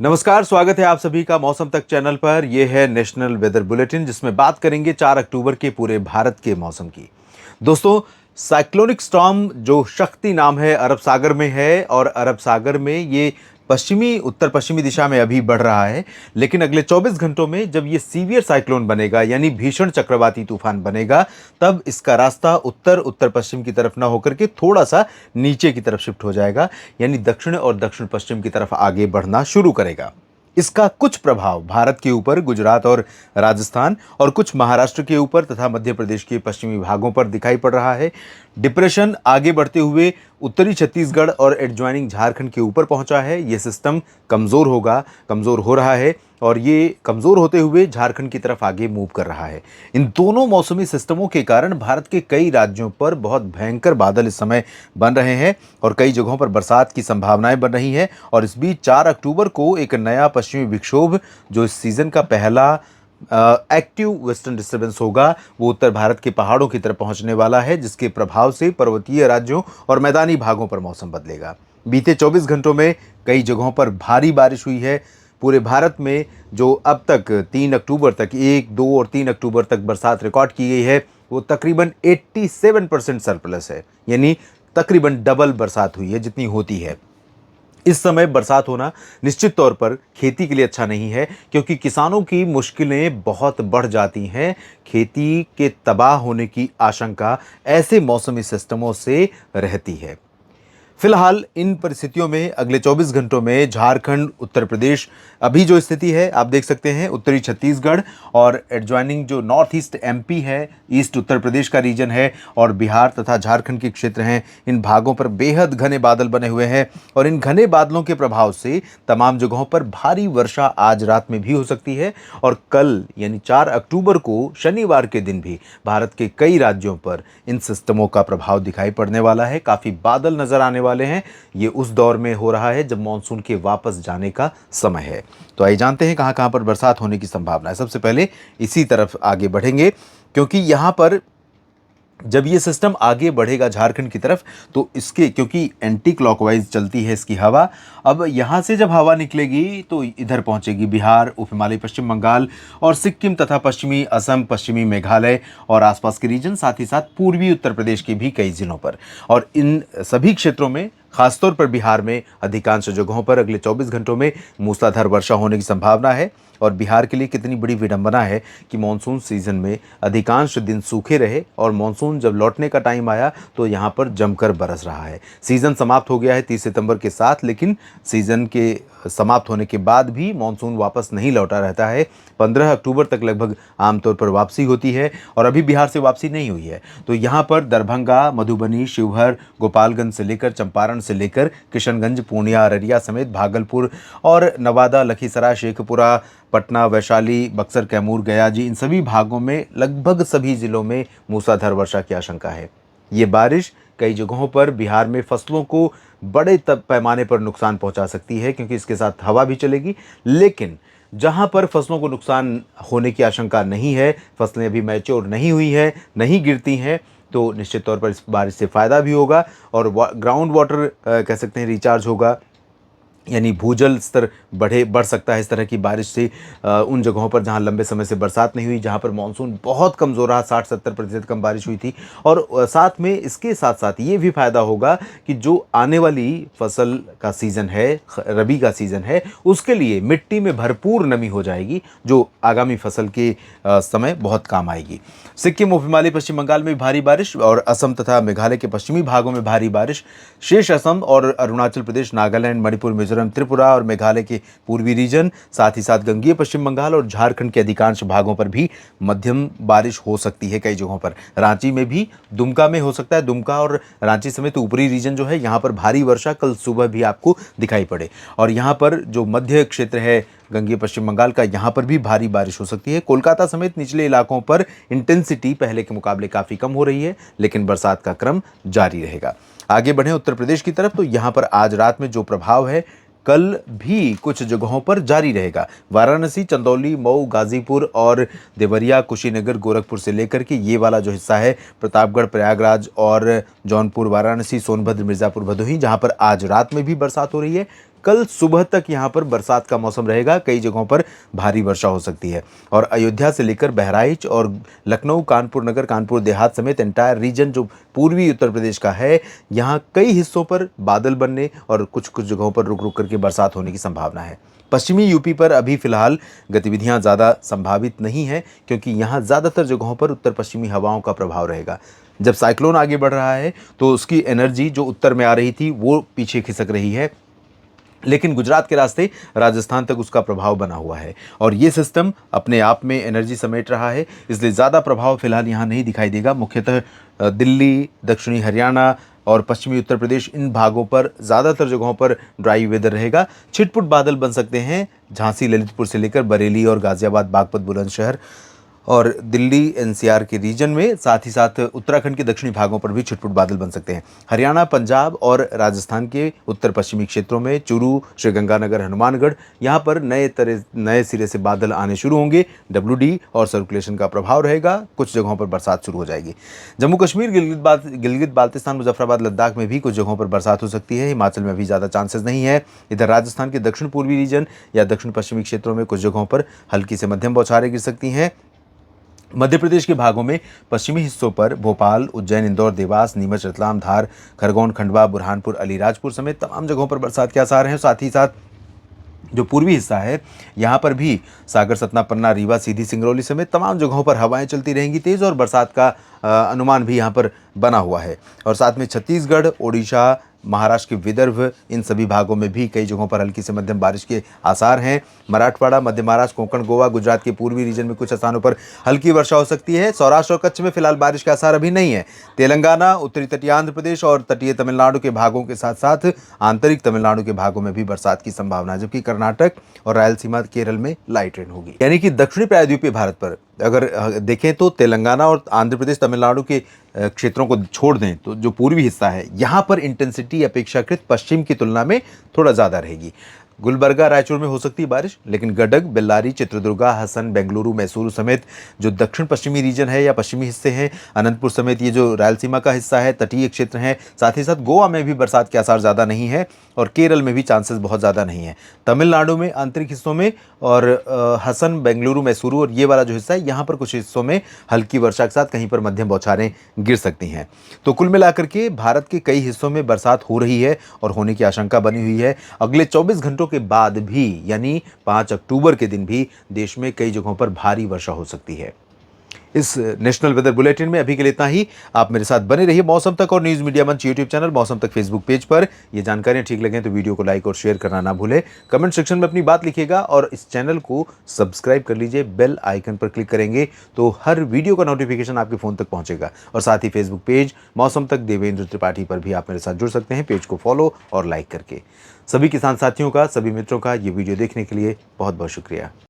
नमस्कार, स्वागत है आप सभी का मौसम तक चैनल पर। यह है नेशनल वेदर बुलेटिन, जिसमें बात करेंगे 4 अक्टूबर के पूरे भारत के मौसम की। दोस्तों, साइक्लोनिक स्टॉर्म जो शक्ति नाम है अरब सागर में है, और अरब सागर में ये पश्चिमी उत्तर पश्चिमी दिशा में अभी बढ़ रहा है। लेकिन अगले 24 घंटों में जब ये सीवियर साइक्लोन बनेगा, यानी भीषण चक्रवाती तूफान बनेगा, तब इसका रास्ता उत्तर उत्तर पश्चिम की तरफ ना होकर के थोड़ा सा नीचे की तरफ शिफ्ट हो जाएगा, यानी दक्षिण और दक्षिण पश्चिम की तरफ आगे बढ़ना शुरू करेगा। इसका कुछ प्रभाव भारत के ऊपर गुजरात और राजस्थान और कुछ महाराष्ट्र के ऊपर तथा मध्य प्रदेश के पश्चिमी भागों पर दिखाई पड़ रहा है। डिप्रेशन आगे बढ़ते हुए उत्तरी छत्तीसगढ़ और एडजॉइनिंग झारखंड के ऊपर पहुंचा है। ये सिस्टम कमज़ोर हो रहा है, और ये कमज़ोर होते हुए झारखंड की तरफ आगे मूव कर रहा है। इन दोनों मौसमी सिस्टमों के कारण भारत के कई राज्यों पर बहुत भयंकर बादल इस समय बन रहे हैं, और कई जगहों पर बरसात की संभावनाएं बन रही हैं। और इस बीच 4 अक्टूबर को एक नया पश्चिमी विक्षोभ, जो इस सीज़न का पहला एक्टिव वेस्टर्न डिस्टर्बेंस होगा, वो उत्तर भारत के पहाड़ों की तरफ पहुंचने वाला है, जिसके प्रभाव से पर्वतीय राज्यों और मैदानी भागों पर मौसम बदलेगा। बीते 24 घंटों में कई जगहों पर भारी बारिश हुई है। पूरे भारत में जो अब तक 3 अक्टूबर तक 1, 2 और 3 अक्टूबर तक बरसात रिकॉर्ड की गई है, वो तकरीबन 87% सरप्लस है, यानी तकरीबन डबल बरसात हुई है जितनी होती है। इस समय बरसात होना निश्चित तौर पर खेती के लिए अच्छा नहीं है, क्योंकि किसानों की मुश्किलें बहुत बढ़ जाती हैं। खेती के तबाह होने की आशंका ऐसे मौसमी सिस्टमों से रहती है। फिलहाल इन परिस्थितियों में अगले 24 घंटों में झारखंड, उत्तर प्रदेश, अभी जो स्थिति है आप देख सकते हैं, उत्तरी छत्तीसगढ़ और एडजॉइनिंग जो नॉर्थ ईस्ट एमपी है, ईस्ट उत्तर प्रदेश का रीजन है, और बिहार तथा झारखंड के क्षेत्र हैं, इन भागों पर बेहद घने बादल बने हुए हैं। और इन घने बादलों के प्रभाव से तमाम जगहों पर भारी वर्षा आज रात में भी हो सकती है। और कल यानी 4 अक्टूबर को शनिवार के दिन भी भारत के कई राज्यों पर इन सिस्टमों का प्रभाव दिखाई पड़ने वाला है। काफ़ी बादल नजर आने वाले हैं। ये उस दौर में हो रहा है जब मॉनसून के वापस जाने का समय है। तो आइए जानते हैं कहां कहां पर बरसात होने की संभावना है। सबसे पहले इसी तरफ आगे बढ़ेंगे, क्योंकि यहां पर जब ये सिस्टम आगे बढ़ेगा झारखंड की तरफ, तो इसके क्योंकि एंटी क्लॉकवाइज चलती है इसकी हवा, अब यहाँ से जब हवा निकलेगी तो इधर पहुँचेगी बिहार, उप हिमालय, पश्चिम बंगाल और सिक्किम तथा पश्चिमी असम, पश्चिमी मेघालय और आसपास के रीजन, साथ ही साथ पूर्वी उत्तर प्रदेश के भी कई जिलों पर। और इन सभी क्षेत्रों में, खासतौर पर बिहार में अधिकांश जगहों पर अगले 24 घंटों में मूसलाधार वर्षा होने की संभावना है। और बिहार के लिए कितनी बड़ी विडंबना है कि मानसून सीजन में अधिकांश दिन सूखे रहे, और मानसून जब लौटने का टाइम आया तो यहाँ पर जमकर बरस रहा है। सीज़न समाप्त हो गया है 30 सितंबर के साथ, लेकिन सीज़न के समाप्त होने के बाद भी मानसून वापस नहीं लौटा रहता है। 15 अक्टूबर तक लगभग आमतौर पर वापसी होती है, और अभी बिहार से वापसी नहीं हुई है। तो यहाँ पर दरभंगा, मधुबनी, शिवहर, गोपालगंज से लेकर चंपारण से लेकर किशनगंज, पूर्णिया, अररिया समेत भागलपुर और नवादा, लखीसराय, शेखपुरा, पटना, वैशाली, बक्सर, कैमूर, गया जी, इन सभी भागों में लगभग सभी जिलों में मूसलाधार वर्षा की आशंका है। ये बारिश कई जगहों पर बिहार में फसलों को बड़े पैमाने पर नुकसान पहुंचा सकती है, क्योंकि इसके साथ हवा भी चलेगी। लेकिन जहां पर फसलों को नुकसान होने की आशंका नहीं है, फसलें अभी मैच्योर नहीं हुई है, नहीं गिरती हैं, तो निश्चित तौर पर इस बारिश से फ़ायदा भी होगा, और ग्राउंड वाटर कह सकते हैं रिचार्ज होगा, यानी भूजल स्तर बढ़ सकता है इस तरह की बारिश से। उन जगहों पर जहां लंबे समय से बरसात नहीं हुई, जहां पर मानसून बहुत कमज़ोर रहा, 60-70% कम बारिश हुई थी। और साथ में इसके साथ साथ ये भी फ़ायदा होगा कि जो आने वाली फसल का सीज़न है, रबी का सीज़न है, उसके लिए मिट्टी में भरपूर नमी हो जाएगी, जो आगामी फसल के समय बहुत काम आएगी। सिक्किम, उप हिमालय, पश्चिम बंगाल में भारी बारिश, और असम तथा मेघालय के पश्चिमी भागों में भारी बारिश। शेष असम और अरुणाचल प्रदेश, नागालैंड, मणिपुर, मिजोरम, त्रिपुरा और मेघालय के पूर्वी रीजन, साथ ही साथ गंगीय पश्चिम बंगाल और झारखंड के अधिकांश भागों पर भी मध्यम बारिश हो सकती है। कई जगहों पर रांची में भी, दुमका में हो सकता है, दुमका और रांची समेत ऊपरी रीजन जो है, यहाँ पर भारी वर्षा कल सुबह भी आपको दिखाई पड़े। और यहाँ पर जो मध्य क्षेत्र है गंगीय पश्चिम बंगाल का, यहाँ पर भी भारी बारिश हो सकती है। कोलकाता समेत निचले इलाकों पर इंटेंसिटी पहले के मुकाबले काफ़ी कम हो रही है, लेकिन बरसात का क्रम जारी रहेगा। आगे बढ़ें उत्तर प्रदेश की तरफ, तो यहाँ पर आज रात में जो प्रभाव है कल भी कुछ जगहों पर जारी रहेगा। वाराणसी, चंदौली, मऊ, गाजीपुर और देवरिया, कुशीनगर, गोरखपुर से लेकर के ये वाला जो हिस्सा है, प्रतापगढ़, प्रयागराज और जौनपुर, वाराणसी, सोनभद्र, मिर्ज़ापुर, भदोही, जहां पर आज रात में भी बरसात हो रही है, कल सुबह तक यहाँ पर बरसात का मौसम रहेगा, कई जगहों पर भारी वर्षा हो सकती है। और अयोध्या से लेकर बहराइच और लखनऊ, कानपुर नगर, कानपुर देहात समेत एंटायर रीजन जो पूर्वी उत्तर प्रदेश का है, यहाँ कई हिस्सों पर बादल बनने और कुछ कुछ जगहों पर रुक रुक करके बरसात होने की संभावना है। पश्चिमी यूपी पर अभी फिलहाल गतिविधियां ज़्यादा संभावित नहीं है, क्योंकि यहाँ ज़्यादातर जगहों पर उत्तर पश्चिमी हवाओं का प्रभाव रहेगा। जब साइक्लोन आगे बढ़ रहा है तो उसकी एनर्जी जो उत्तर में आ रही थी वो पीछे खिसक रही है, लेकिन गुजरात के रास्ते राजस्थान तक उसका प्रभाव बना हुआ है और ये सिस्टम अपने आप में एनर्जी समेट रहा है, इसलिए ज़्यादा प्रभाव फिलहाल यहाँ नहीं दिखाई देगा। मुख्यतः दिल्ली, दक्षिणी हरियाणा और पश्चिमी उत्तर प्रदेश, इन भागों पर ज़्यादातर जगहों पर ड्राई वेदर रहेगा। छिटपुट बादल बन सकते हैं झांसी, ललितपुर से लेकर बरेली और गाजियाबाद, बागपत, बुलंदशहर और दिल्ली एनसीआर के रीजन में, साथ ही साथ उत्तराखंड के दक्षिणी भागों पर भी छिटपुट बादल बन सकते हैं। हरियाणा, पंजाब और राजस्थान के उत्तर पश्चिमी क्षेत्रों में चूरू, श्रीगंगानगर, हनुमानगढ़, यहाँ पर नए सिरे से बादल आने शुरू होंगे। WD और सर्कुलेशन का प्रभाव रहेगा, कुछ जगहों पर बरसात शुरू हो जाएगी। जम्मू कश्मीर, गिलगित बाल्तिस्तान, मुजफ्फराबाद, लद्दाख में भी कुछ जगहों पर बरसात हो सकती है। हिमाचल में भी ज़्यादा चांसेस नहीं है। इधर राजस्थान के दक्षिण पूर्वी रीजन या दक्षिण पश्चिमी क्षेत्रों में कुछ जगहों पर हल्की से मध्यम बौछारें गिर सकती हैं। मध्य प्रदेश के भागों में पश्चिमी हिस्सों पर भोपाल, उज्जैन, इंदौर, देवास, नीमच, रतलाम, धार, खरगोन, खंडवा, बुरहानपुर, अलीराजपुर समेत तमाम जगहों पर बरसात के आसार हैं। साथ ही साथ जो पूर्वी हिस्सा है यहाँ पर भी सागर, सतना, पन्ना, रीवा, सीधी, सिंगरौली समेत तमाम जगहों पर हवाएं चलती रहेंगी तेज़ और बरसात का अनुमान भी यहाँ पर बना हुआ है। और साथ में छत्तीसगढ़, ओडिशा, महाराष्ट्र के विदर्भ, इन सभी भागों में भी कई जगहों पर हल्की से मध्यम बारिश के आसार हैं। मराठवाड़ा, मध्य महाराष्ट्र, कोंकण, गोवा, गुजरात के पूर्वी रीजन में कुछ स्थानों पर हल्की वर्षा हो सकती है। सौराष्ट्र और कच्छ में फिलहाल बारिश के आसार अभी नहीं है। तेलंगाना, उत्तरी तटीय आंध्र प्रदेश और तटीय तमिलनाडु के भागों के साथ साथ आंतरिक तमिलनाडु के भागों में भी बरसात की संभावना है, जबकि कर्नाटक और रायलसीमा, केरल में लाइट रेन होगी। यानी कि दक्षिणी प्रायद्वीपीय भारत पर अगर देखें तो तेलंगाना और आंध्र प्रदेश, तमिलनाडु के क्षेत्रों को छोड़ दें तो जो पूर्वी हिस्सा है यहाँ पर इंटेंसिटी अपेक्षाकृत पश्चिम की तुलना में थोड़ा ज़्यादा रहेगी। गुलबर्गा, रायचूर में हो सकती है बारिश, लेकिन गडग, बेल्लारी, चित्रदुर्गा, हसन, बेंगलुरु, मैसूरू समेत जो दक्षिण पश्चिमी रीजन है या पश्चिमी हिस्से हैं, अनंतपुर समेत ये जो रायलसीमा का हिस्सा है, तटीय क्षेत्र हैं, साथ ही साथ गोवा में भी बरसात के आसार ज़्यादा नहीं है और केरल में भी चांसेस बहुत ज़्यादा नहीं है। तमिलनाडु में आंतरिक हिस्सों में और हसन, बेंगलुरु, मैसूरू और ये वाला जो हिस्सा है यहाँ पर कुछ हिस्सों में हल्की वर्षा के साथ कहीं पर मध्यम बौछारें गिर सकती हैं। तो कुल मिलाकर के भारत के कई हिस्सों में बरसात हो रही है और होने की आशंका बनी हुई है। अगले 24 घंटों के बाद भी यानी 5 अक्टूबर के दिन भी देश में कई जगहों पर भारी वर्षा हो सकती है। इस नेशनल वेदर बुलेटिन में अभी के लिए इतना ही। आप मेरे साथ बने रहिए मौसम तक और न्यूज़ मीडिया मंच यूट्यूब चैनल, मौसम तक फेसबुक पेज पर। ये जानकारियां ठीक लगें तो वीडियो को लाइक और शेयर करना ना भूलें। कमेंट सेक्शन में अपनी बात लिखिएगा और इस चैनल को सब्सक्राइब कर लीजिए। बेल आइकन पर क्लिक करेंगे तो हर वीडियो का नोटिफिकेशन आपके फ़ोन तक पहुंचेगा। और साथ ही फेसबुक पेज मौसम तक देवेंद्र त्रिपाठी पर भी आप मेरे साथ जुड़ सकते हैं, पेज को फॉलो और लाइक करके। सभी किसान साथियों का, सभी मित्रों का ये वीडियो देखने के लिए बहुत बहुत शुक्रिया।